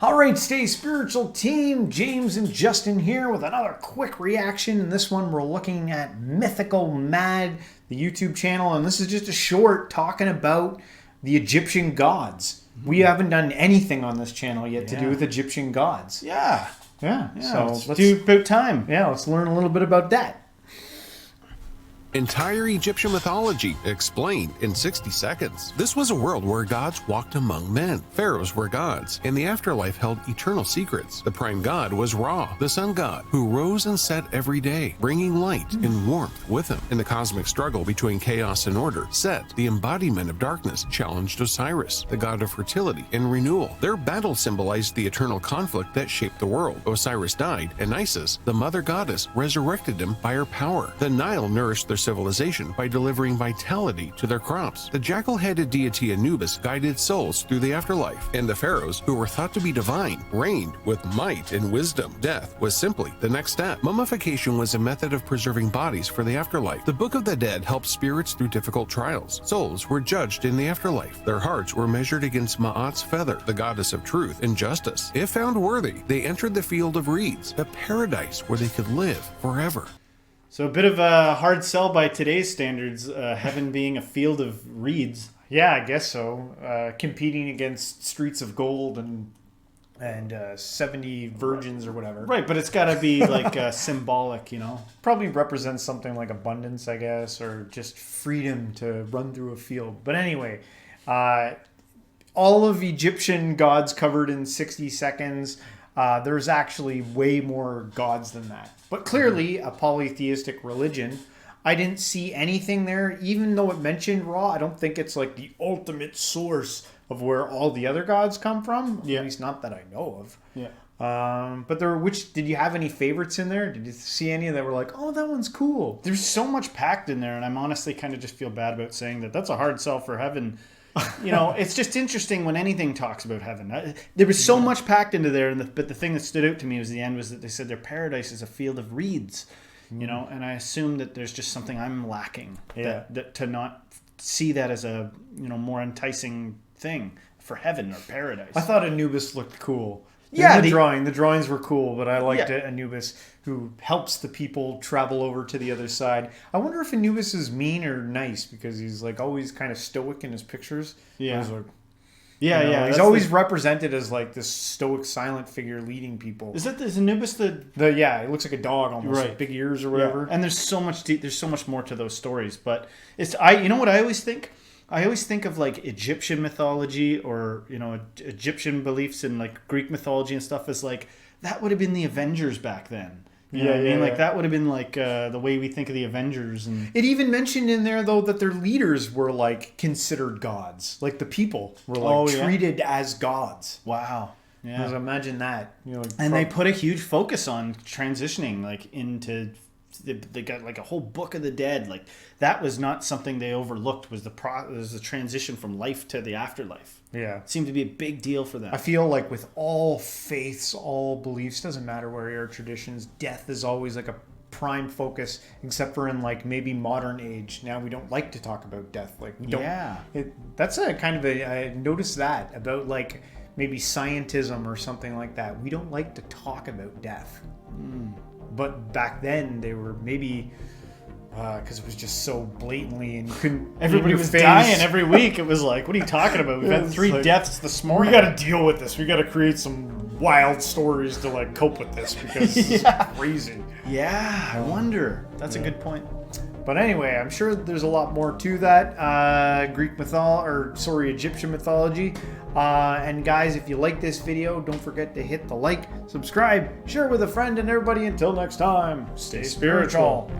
All right, Stay Spiritual team, James and Justin here with another quick reaction. In this one, we're looking at Mythical Mad, the YouTube channel, and this is just a short talking about the Egyptian gods. We haven't done anything on this channel yet to do with Egyptian gods. Yeah. So let's do about time. Yeah, let's learn a little bit about that. Entire Egyptian mythology explained in 60 seconds. This was a world where gods walked among men. Pharaohs were gods, and the afterlife held eternal secrets. The prime god was Ra, the sun god, who rose and set every day, bringing light and warmth with him. In the cosmic struggle between chaos and order, Set, the embodiment of darkness, challenged Osiris, the god of fertility and renewal. Their battle symbolized the eternal conflict that shaped the world. Osiris died, and Isis, the mother goddess, resurrected him by her power. The Nile nourished their civilization by delivering vitality to their crops. The jackal-headed deity Anubis guided souls through the afterlife, and the pharaohs, who were thought to be divine, reigned with might and wisdom. Death was simply the next step. Mummification was a method of preserving bodies for the afterlife. The Book of the Dead helped spirits through difficult trials. Souls were judged in the afterlife. Their hearts were measured against Ma'at's feather, the goddess of truth and justice. If found worthy, they entered the field of reeds, a paradise where they could live forever. So a bit of a hard sell by today's standards, heaven being a field of reeds. Yeah, I guess so. Competing against streets of gold and 70 virgins or whatever. Right, but it's got to be like symbolic, you know? Probably represents something like abundance, I guess, or just freedom to run through a field. But anyway, all of Egyptian gods covered in 60 seconds. There's actually way more gods than that. But clearly, a polytheistic religion. I didn't see anything there, even though it mentioned Ra. I don't think it's like the ultimate source of where all the other gods come from. Yeah. At least not that I know of. Yeah. But did you have any favorites in there? Did you see any that were like, oh, that one's cool? There's so much packed in there, and I'm honestly kind of just feel bad about saying that. That's a hard sell for heaven. You know, it's just interesting when anything talks about heaven. There was so much packed into there, but the thing that stood out to me was the end was that they said their paradise is a field of reeds. You know, and I assume that there's just something I'm lacking. Yeah. That to not see that as a more enticing thing for heaven or paradise. I thought Anubis looked cool. Yeah, the drawings were cool, but I liked Anubis, who helps the people travel over to the other side. I wonder if Anubis is mean or nice, because he's like always kind of stoic in his pictures. Yeah. He's like, He's always represented as like this stoic, silent figure leading people. Is Anubis the it looks like a dog almost, right? Like big ears or whatever. Yeah. And there's so much more to those stories. But you know what I always think? I always think of like Egyptian mythology or, Egyptian beliefs in like Greek mythology and stuff as like, that would have been the Avengers back then. You know what I mean? Like that would have been like the way we think of the Avengers. And it even mentioned in there though that their leaders were like considered gods. Like the people were like treated as gods. Wow. Yeah. So imagine that. And they put a huge focus on transitioning like into... They got like a whole book of the dead. Like that was not something they overlooked. Was the transition from life to the afterlife. Yeah, it seemed to be a big deal for them. I feel like with all faiths, all beliefs, doesn't matter where your traditions, death is always like a prime focus. Except for in like maybe modern age. Now we don't like to talk about death. Like we don't. Yeah, that's a kind of I noticed that about like maybe scientism or something like that. We don't like to talk about death. But back then they were maybe because it was just so blatantly and you couldn't. Everybody was dying every week. It was like, what are you talking about? We've had 3 deaths this morning. We got to deal with this. We got to create some wild stories to like cope with this because it's crazy. Yeah, I wonder. That's a good point. But anyway, I'm sure there's a lot more to that Egyptian mythology. And guys, if you like this video, don't forget to hit the like, subscribe, share with a friend, and everybody. Until next time, stay spiritual.